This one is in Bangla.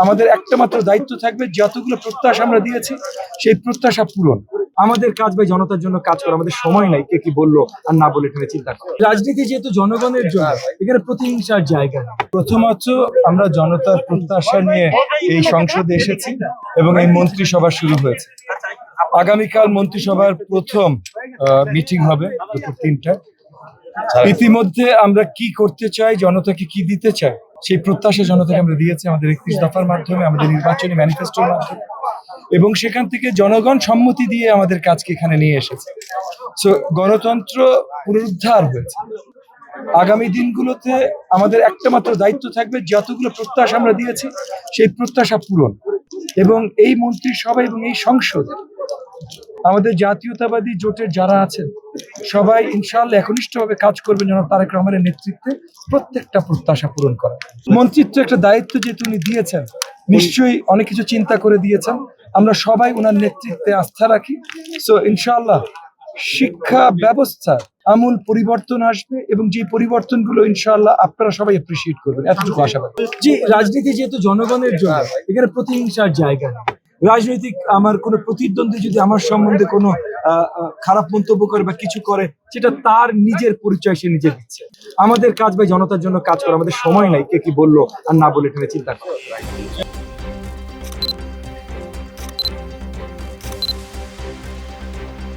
আমাদের একটা মাত্র দায়িত্ব থাকবে, যতগুলো প্রত্যাশা আমরা দিয়েছি সেই প্রত্যাশা পূরণ। আমাদের কাজ ভাই জনতার জন্য কাজ করা, আমাদের সময় নাই কে কি বললো আর না বলে এখানে চিন্তা করা। রাজনীতি যেহেতু জনগণের জন্য, এখানে প্রতিহিংসার জায়গা নেই। প্রথমত আমরা জনতার প্রত্যাশা নিয়ে এই সংসদে এসেছি এবং এই মন্ত্রিসভা শুরু হয়েছে। আগামীকাল মন্ত্রিসভার প্রথম মিটিং হবে দুপুর ৩টায়। ইতিমধ্যে আমরা কি করতে চাই, জনতাকে কি দিতে চাই, সেই প্রত্যাশা জনতাকে আমরা দিয়েছি আমাদের ৩১ দফার মাধ্যমে, আমাদের নির্বাচনী ম্যানিফেস্টোর মাধ্যমে, এবং সেখান থেকে জনগণ সম্মতি দিয়ে আমাদের কাজকে এখানে নিয়ে এসেছে। সো গণতন্ত্র পুনরুদ্ধার হয়েছে। আগামী দিনগুলোতে আমাদের একটা মাত্র দায়িত্ব থাকবে, যতগুলো প্রত্যাশা আমরা দিয়েছি সেই প্রত্যাশা পূরণ। এবং এই মন্ত্রিসভা এবং এই সংসদ আমাদের জাতীয়তাবাদী জোটের যারা আছেন সবাই ইনশাআল্লাহ একনিষ্ঠভাবে কাজ করবেন যেন তারেক রহমানের নেতৃত্বে প্রত্যেকটা প্রত্যাশা পূরণ করা। মন্ত্রিত্ব একটা দায়িত্ব যেহেতু উনি দিয়েছেন, নিশ্চয়ই অনেক কিছু চিন্তা করে দিয়েছেন। আমরা সবাই ওনার নেতৃত্বে আস্থা রাখি। সো ইনশাআল্লাহ শিক্ষা ব্যবস্থা আমূল পরিবর্তন আসবে এবং যে পরিবর্তনগুলো ইনশাআল্লাহ আপনারা সবাই অ্যাপ্রিসিয়েট করবেন, এতটুকু আশাবাদ। জি, রাজনীতি যেহেতু জনগণের জন্য, এখানে প্রতিহিংসার জায়গা নেই। রাজনৈতিক আমার কোনো প্রতিদ্বন্দ্বী যদি আমার সম্বন্ধে কোনো খারাপ মন্তব্য করে বা কিছু করে, সেটা তার নিজের পরিচয় সে নিজে দিচ্ছে। আমাদের কাজ ভাই জনতার জন্য কাজ করা, আমাদের সময় নাই কে কি বললো আর না বলে এখানে চিন্তা করা।